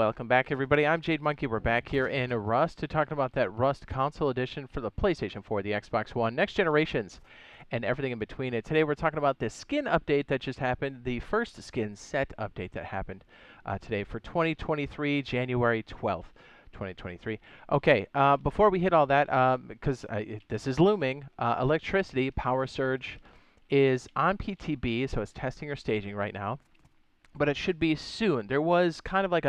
Welcome back, everybody. I'm Jade Monkey. We're back here in Rust to talk about that Rust Console Edition for the PlayStation 4, the Xbox One, next generations, and everything in between it. Today we're talking about the skin update that just happened, the first skin set update that happened today for 2023, January 12th. 2023. Okay, before we hit all that, because this is looming, electricity power surge is on PTB, so it's testing or staging right now. But it should be soon. There was kind of like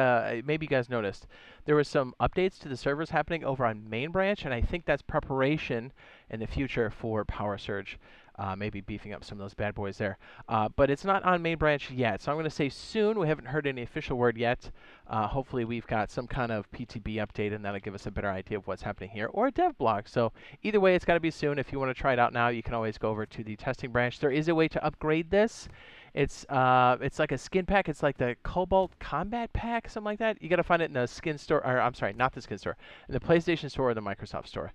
maybe you guys noticed, there was some updates to the servers happening over on main branch, and I think that's preparation in the future for power surge, maybe beefing up some of those bad boys there. But it's not on main branch yet, so I'm going to say soon. We haven't heard any official word yet. Hopefully we've got some kind of PTB update, and that'll give us a better idea of what's happening here, or a dev blog. So either way, it's got to be soon. If you want to try it out now, you can always go over to the testing branch. There is a way to upgrade this. It's like a skin pack. It's like the Cobalt Combat Pack, something like that. You got to find it in the skin store, or I'm sorry, not the skin store, in the PlayStation store or the Microsoft store.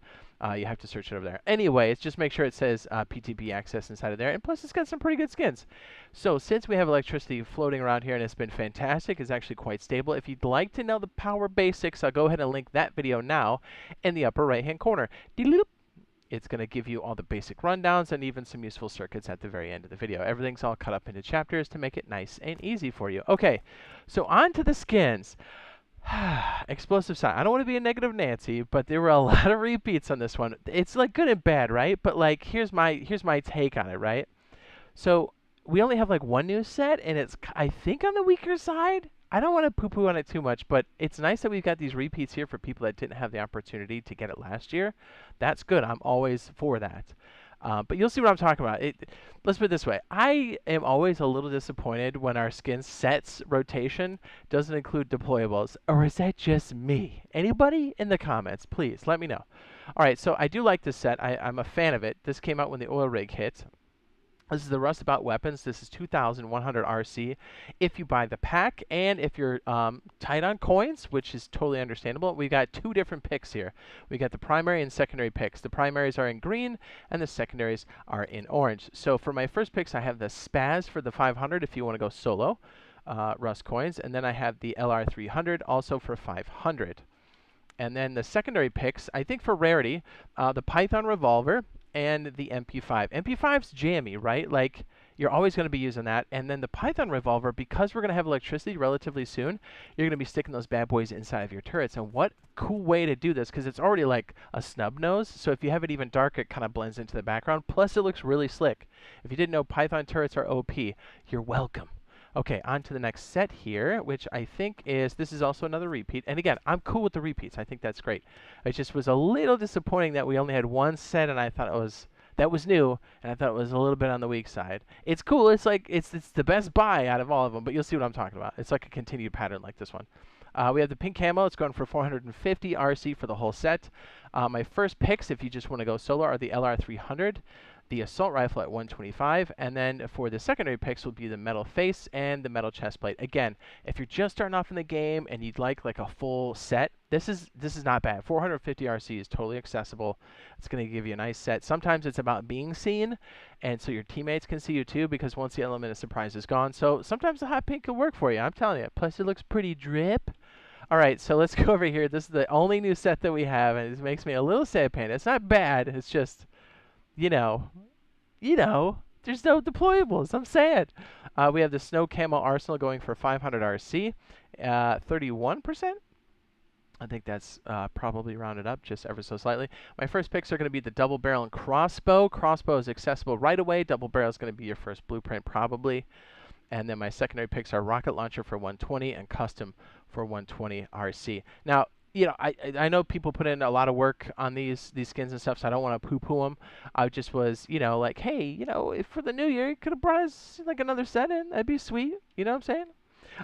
You have to search it over there. Anyway, it's just make sure it says PTB access inside of there, and plus it's got some pretty good skins. So since we have electricity floating around here and it's been fantastic, it's actually quite stable. If you'd like to know the power basics, I'll go ahead and link that video now in the upper right-hand corner. It's going to give you all the basic rundowns and even some useful circuits at the very end of the video. Everything's all cut up into chapters to make it nice and easy for you. Okay, so on to the skins. Explosive sign. I don't want to be a negative Nancy, but there were a lot of repeats on this one. It's like good and bad, right? But like here's my take on it, right? So we only have like one new set, and it's I think on the weaker side. I don't want to poo-poo on it too much, but it's nice that we've got these repeats here for people that didn't have the opportunity to get it last year. That's good. I'm always for that. But you'll see what I'm talking about. Let's put it this way. I am always a little disappointed when our skin sets rotation doesn't include deployables. Or is that just me? Anybody in the comments, please let me know. All right, so I do like this set. I'm a fan of it. This came out when the oil rig hit. This is the Rust About Weapons. This is 2,100 RC if you buy the pack, and if you're tight on coins, which is totally understandable. We've got two different picks here. We got the primary and secondary picks. The primaries are in green, and the secondaries are in orange. So for my first picks, I have the Spaz for the 500 if you want to go solo, Rust coins, and then I have the LR300 also for 500. And then the secondary picks, I think for rarity, the Python Revolver and the MP5. MP5's jammy, right? Like, you're always going to be using that. And then the Python Revolver, because we're going to have electricity relatively soon, you're going to be sticking those bad boys inside of your turrets. And what cool way to do this, because it's already like a snub nose. So if you have it even darker, it kind of blends into the background. Plus, it looks really slick. If you didn't know, Python turrets are OP. You're welcome. Okay, on to the next set here, which I think is, this is also another repeat. And again, I'm cool with the repeats. I think that's great. It just was a little disappointing that we only had one set, and I thought that was new, and I thought it was a little bit on the weak side. It's cool. It's like, it's the best buy out of all of them, but you'll see what I'm talking about. It's like a continued pattern like this one. We have the pink camo. It's going for 450 RC for the whole set. My first picks, if you just want to go solo, are the LR300. The assault rifle at 125, and then for the secondary picks will be the metal face and the metal chest plate. Again, if you're just starting off in the game and you'd like a full set, this is not bad. 450 RC is totally accessible. It's going to give you a nice set. Sometimes it's about being seen, and so your teammates can see you too, because once the element of surprise is gone. So sometimes the hot pink can work for you, I'm telling you. Plus it looks pretty drip. All right, so let's go over here. This is the only new set that we have, and it makes me a little sad pain. It's not bad. It's just, you know, there's no deployables. I'm sad. We have the Snow Camo Arsenal going for 500 RC, 31%. I think that's probably rounded up just ever so slightly. My first picks are going to be the double barrel and crossbow. Crossbow is accessible right away. Double barrel is going to be your first blueprint probably. And then my secondary picks are rocket launcher for 120 and custom for 120 RC. Now, you know, I know people put in a lot of work on these skins and stuff, so I don't want to poo-poo them. I just was, you know, like, hey, you know, if for the new year, you could have brought us like another set in. That'd be sweet. You know what I'm saying?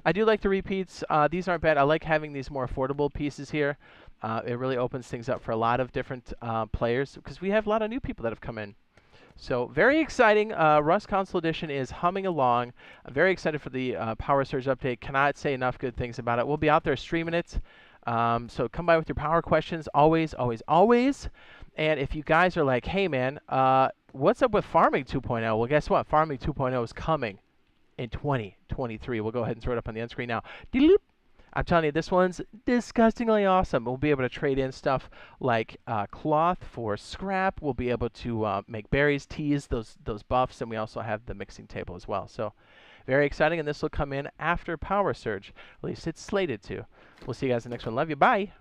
I do like the repeats. These aren't bad. I like having these more affordable pieces here. It really opens things up for a lot of different players, because we have a lot of new people that have come in. So very exciting. Rust Console Edition is humming along. I'm very excited for the Power Surge update. Cannot say enough good things about it. We'll be out there streaming it. So come by with your power questions, always, always, always. And if you guys are like, hey, man, what's up with Farming 2.0? Well, guess what? Farming 2.0 is coming in 2023. We'll go ahead and throw it up on the end screen now. I'm telling you, this one's disgustingly awesome. We'll be able to trade in stuff like cloth for scrap. We'll be able to make berries, teas, those buffs, and we also have the mixing table as well. So very exciting, and this will come in after Power Surge. At least it's slated to. We'll see you guys in the next one. Love you. Bye.